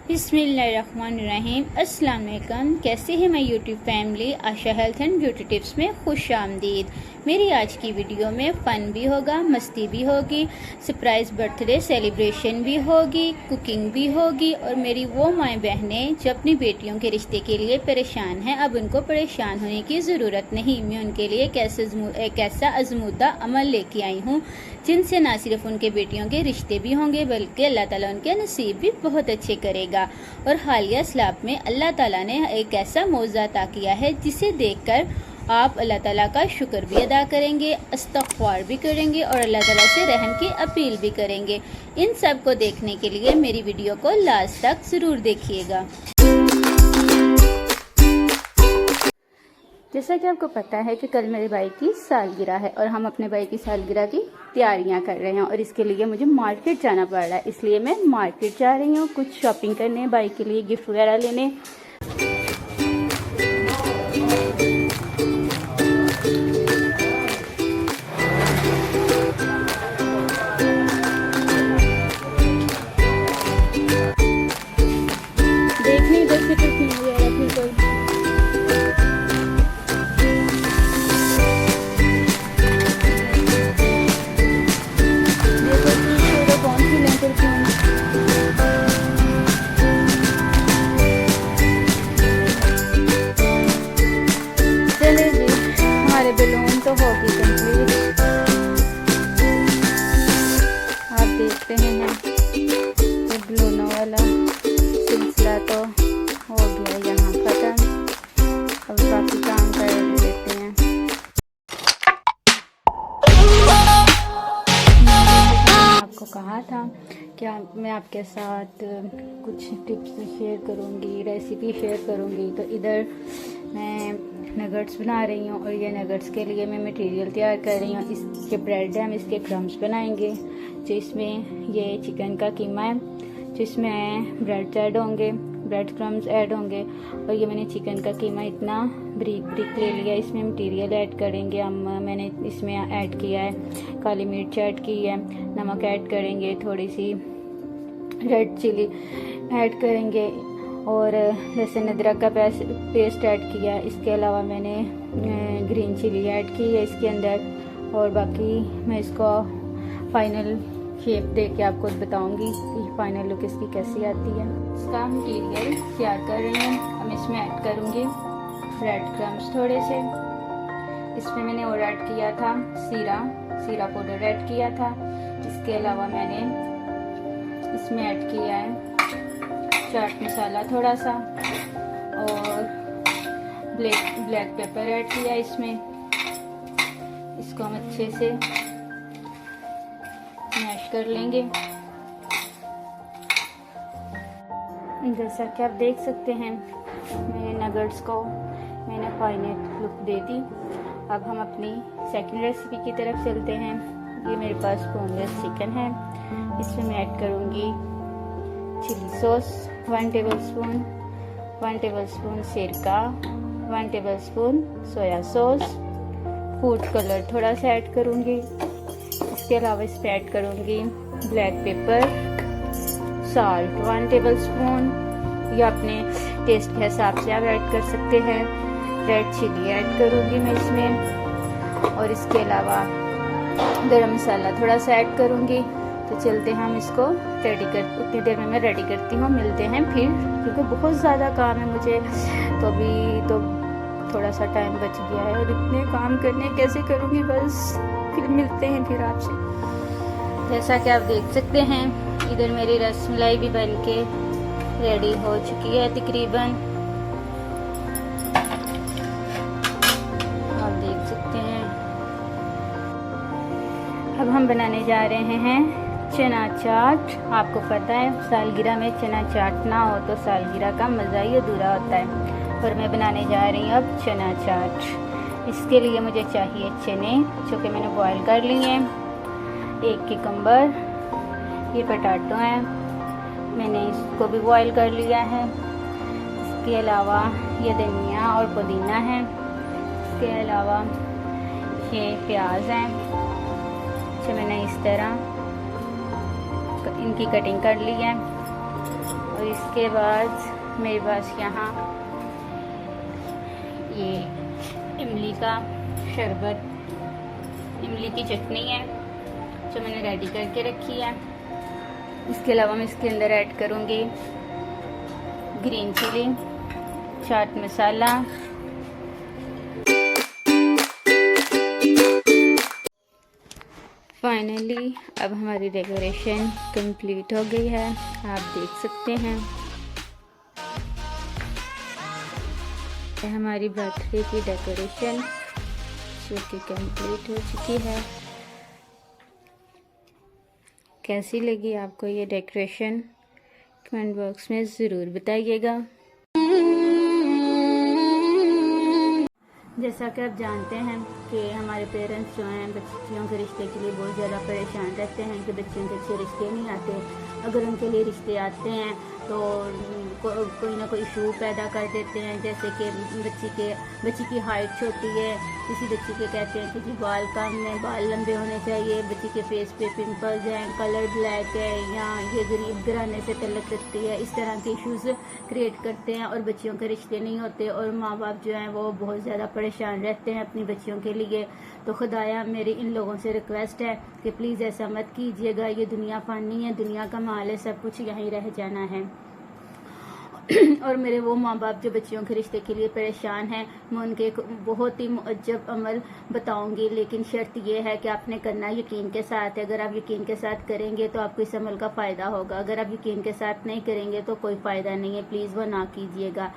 बिस्मिल्लाहिर्रहमानिर्रहीम। अस्सलाम वालेकुम। कैसे हैं मैं YouTube family. Asha health and beauty tips में खुश आमदीद। मेरी आज की वीडियो में फ़न भी होगा, मस्ती भी होगी, सरप्राइज़ बर्थडे सेलिब्रेशन भी होगी, कुकिंग भी होगी और मेरी वो माएँ बहनें जो अपनी बेटियों के रिश्ते के लिए परेशान हैं, अब उनको परेशान होने की ज़रूरत नहीं। मैं उनके लिए एक ऐसा आज़मूदा अमल लेके आई हूँ जिनसे ना सिर्फ उनके बेटियों के रिश्ते भी होंगे बल्कि अल्लाह ताला उनके नसीब भी बहुत अच्छे करेगा। और हालिया इस्लाम में अल्लाह ताला ने एक ऐसा मौज़ा अता किया है जिसे देखकर आप अल्लाह ताला का शुक्र भी अदा करेंगे, इस्तग़फ़ार भी करेंगे और अल्लाह ताला से रहम की अपील भी करेंगे। इन सब को देखने के लिए मेरी वीडियो को लास्ट तक ज़रूर देखिएगा। जैसा कि आपको पता है कि कल मेरे भाई की सालगिरह है और हम अपने भाई की सालगिरह की तैयारियां कर रहे हैं और इसके लिए मुझे मार्केट जाना पड़ रहा है, इसलिए मैं मार्केट जा रही हूँ कुछ शॉपिंग करने, भाई के लिए गिफ्ट वगैरह लेने। देखने इधर से परफ्यूम वगैरह फिर कोई बैलून तो होगी कंप्लीट। आप देखते हैं ये बैलूनों वाला सिलसिला तो हो गया यहाँ खत्म। अब बाकी काम कर लेते हैं। आपको कहा था कि मैं आपके साथ कुछ टिप्स शेयर करूँगी, रेसिपी शेयर करूँगी, तो इधर मैं नगट्स बना रही हूँ और ये नगट्स के लिए मैं मटेरियल तैयार कर रही हूँ। इसके ब्रेड है, हम इसके क्रम्स बनाएंगे। जो इसमें ये चिकन का कीमा है, जिसमें ब्रेड ऐड होंगे, ब्रेड क्रम्स ऐड होंगे और ये मैंने चिकन का कीमा इतना ब्रीक ब्रीक ले लिया। इसमें मटेरियल ऐड करेंगे हम। मैंने इसमें ऐड किया है काली मिर्च ऐड की है, नमक ऐड करेंगे, थोड़ी सी रेड चिली ऐड करेंगे और लहसुन अदरक का पेस्ट ऐड किया। इसके अलावा मैंने ग्रीन चिली ऐड की है इसके अंदर और बाकी मैं इसको फाइनल शेप दे के आपको बताऊंगी कि फाइनल लुक इसकी कैसी आती है। इसका मटीरियल तैयार कर रही हूँ। अब इसमें ऐड करूँगी ब्रेड क्रम्स थोड़े से। इसमें मैंने और ऐड किया था सीरा पाउडर ऐड किया था। इसके अलावा मैंने इसमें ऐड किया है चाट मसाला थोड़ा सा और ब्लैक पेपर ऐड किया इसमें। इसको हम अच्छे से मैश कर लेंगे। जैसा कि आप देख सकते हैं मेरे नगट्स को मैंने फाइनल लुक दे दी। अब हम अपनी सेकंड रेसिपी की तरफ चलते हैं। ये मेरे पास बोनलेस चिकन है। इसमें मैं ऐड करूँगी चिली सॉस 1 टेबलस्पून सिरका, 1 tablespoon soya sauce, food colour थोड़ा सा ऐड करूँगी। इसके अलावा इस पर ऐड करूँगी ब्लैक पेपर, साल्ट 1 टेबलस्पून, या अपने टेस्ट के हिसाब से आप ऐड कर सकते हैं। रेड चिली ऐड करूँगी मैं इसमें और इसके अलावा गरम मसाला थोड़ा सा ऐड करूँगी। तो चलते हैं हम इसको उतनी देर में मैं रेडी करती हूँ। मिलते हैं फिर, क्योंकि बहुत ज़्यादा काम है मुझे, तो अभी तो थोड़ा सा टाइम बच गया है और इतने काम करने कैसे करूँगी, बस फिर मिलते हैं फिर आपसे। जैसा कि आप देख सकते हैं इधर मेरी रसमलाई भी बन के रेडी हो चुकी है तकरीबन। आप देख सकते हैं। अब हम बनाने जा रहे हैं चना चाट। आपको पता है सालगिरह में चना चाट ना हो तो सालगिरह का मज़ा ही अधूरा होता है। और मैं बनाने जा रही हूँ अब चना चाट। इसके लिए मुझे चाहिए चने जो कि मैंने बॉईल कर लिए हैं, 1 किकम्बर, ये पोटैटो हैं, मैंने इसको भी बॉईल कर लिया है। इसके अलावा ये धनिया और पुदीना है। इसके अलावा ये प्याज हैं जो मैंने इस तरह इनकी कटिंग कर ली है। और इसके बाद मेरे पास यहाँ ये इमली का शरबत, इमली की चटनी है जो मैंने रेडी करके रखी है। इसके अलावा मैं इसके अंदर ऐड करूँगी green chilli, chaat masala, finally अब हमारी डेकोरेशन कंप्लीट हो गई है, आप देख सकते हैं। हमारी बर्थडे की डेकोरेशन जो कि कंप्लीट हो चुकी है। कैसी लगी आपको ये डेकोरेशन, कमेंट बॉक्स में ज़रूर बताइएगा। जैसा कि आप जानते हैं कि हमारे पेरेंट्स जो हैं बच्चियों के रिश्ते के लिए बहुत ज़्यादा परेशान रहते हैं कि बच्चियों के अच्छे रिश्ते नहीं आते। अगर उनके लिए रिश्ते आते हैं तो कोई ना कोई इशू पैदा कर देते हैं, जैसे कि बच्ची की हाइट छोटी है, किसी बच्ची के कहते हैं कि जी बाल कम है, बाल लंबे होने चाहिए, बच्ची के फेस पे पिंपल्स हैं, कलर ब्लैक है, या ये गरीब घराने से तल्लुक़ रखती है। इस तरह के इश्यूज़ क्रिएट करते हैं और बच्चियों के रिश्ते नहीं होते और माँ बाप जो हैं वो बहुत ज़्यादा परेशान रहते हैं अपनी बच्चियों के लिए। तो खुदाया मेरी इन लोगों से रिक्वेस्ट है कि प्लीज़ ऐसा मत कीजिएगा। ये दुनिया फ़ानी है, दुनिया का माल है, सब कुछ यहीं रह जाना है। और मेरे वो माँ बाप जो बच्चियों के रिश्ते के लिए परेशान हैं, मैं उनके एक बहुत ही मुअज्जब अमल बताऊंगी, लेकिन शर्त ये है कि आपने करना यकीन के साथ है। अगर आप यकीन के साथ करेंगे तो आपको इस अमल का फ़ायदा होगा। अगर आप यकीन के साथ नहीं करेंगे तो कोई फ़ायदा नहीं है, प्लीज़ वो ना कीजिएगा।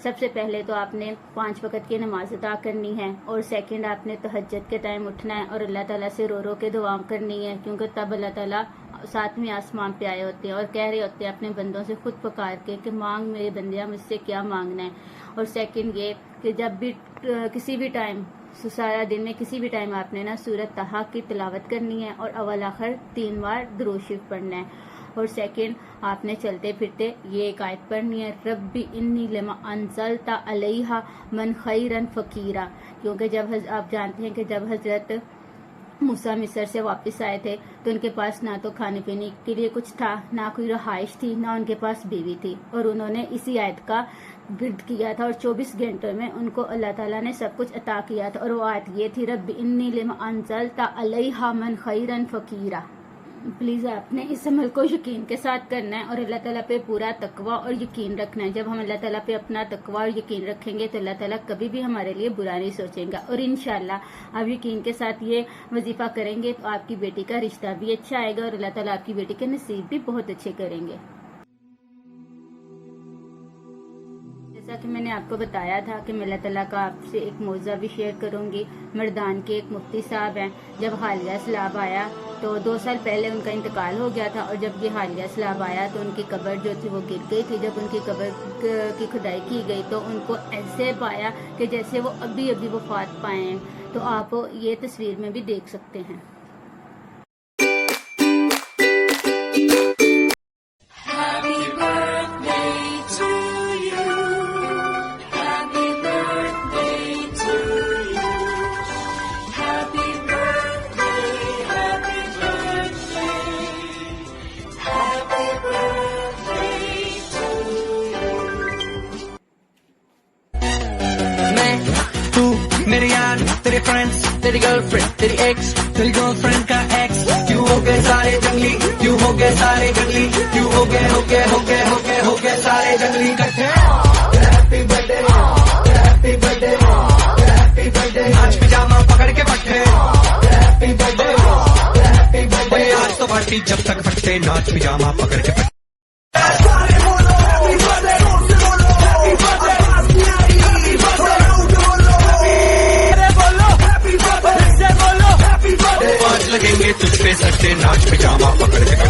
सबसे पहले तो आपने 5 वक़्त की नमाज अदा करनी है और सेकंड आपने तहज्जुद के टाइम उठना है और अल्लाह ताला से रो रो के दुआ करनी है, क्योंकि तब अल्लाह ताला 7वें आसमान पे आए होते हैं और कह रहे होते हैं अपने बंदों से खुद पुकार के कि मांग मेरे बंदिया, मुझसे क्या मांगना है। और सेकंड ये कि जब भी किसी भी टाइम, सारा दिन में किसी भी टाइम आपने ना सूरत तहा की तिलावत करनी है और अव्वल आखिर 3 बार दुरूद शरीफ पढ़ना है। और सेकंड आपने चलते फिरते ये एक आयत पढ़नी है, रब्बी इन्नी लमा अंज़लता अलैहा मन खैरन फ़कीरा, क्योंकि जब आप जानते हैं कि जब हजरत मूसा मिस्र से वापस आए थे तो उनके पास ना तो खाने पीने के लिए कुछ था, ना कोई रहाइश थी, ना उनके पास बीवी थी, और उन्होंने इसी आयत का विर्द किया था और 24 घंटों में उनको अल्लाह ताला ने सब कुछ अता किया था। और वो आयत ये थी, रब्बी इन्नी लिमा अंज़लता अलैहा मन खैरन फ़कीरा। प्लीज़ आपने इस अमल को यकीन के साथ करना है और अल्लाह ताला पे पूरा तकवा और यकीन रखना है। जब हम अल्लाह ताला पे अपना तकवा और यकीन रखेंगे तो अल्लाह ताला कभी भी हमारे लिए बुरा नहीं सोचेगा। और इंशाल्लाह आप यकीन के साथ ये वजीफा करेंगे तो आपकी बेटी का रिश्ता भी अच्छा आएगा और अल्लाह ताला आपकी बेटी के नसीब भी बहुत अच्छे करेंगे। जैसा कि मैंने आपको बताया था कि मैं अल्लाह ताला का आपसे एक मौज़ा भी शेयर करूंगी। मर्दान के एक मुफ्ती साहब हैं, जब हालिया सैलाब आया तो 2 साल पहले उनका इंतकाल हो गया था और जब ये हालिया सैलाब आया तो उनकी कब्र जो थी वो गिर गई थी। जब उनकी कब्र की खुदाई की गई तो उनको ऐसे पाया कि जैसे वो अभी अभी वफात पाए हैं। तो आप ये तस्वीर में भी देख सकते हैं। मेरे यार, तेरे फ्रेंड्स, तेरी गर्लफ्रेंड, तेरी एक्स, तेरी गर्लफ्रेंड का एक्स, क्यों हो गए सारे जंगली, क्यों हो गए सारे जंगली, क्यों हो गए सारे जंगली इकट्ठे। Happy birthday, happy birthday, happy birthday, आज पिजामा पकड़ के पट्टे। हैप्पी बर्थडे, हैप्पी बर्थडे, आज तो पार्टी जब तक फटते, नाच पिजामा पकड़ के पट्टे। लगेंगे तुझ पे सट्टे, नाच पिजामा पकड़ के।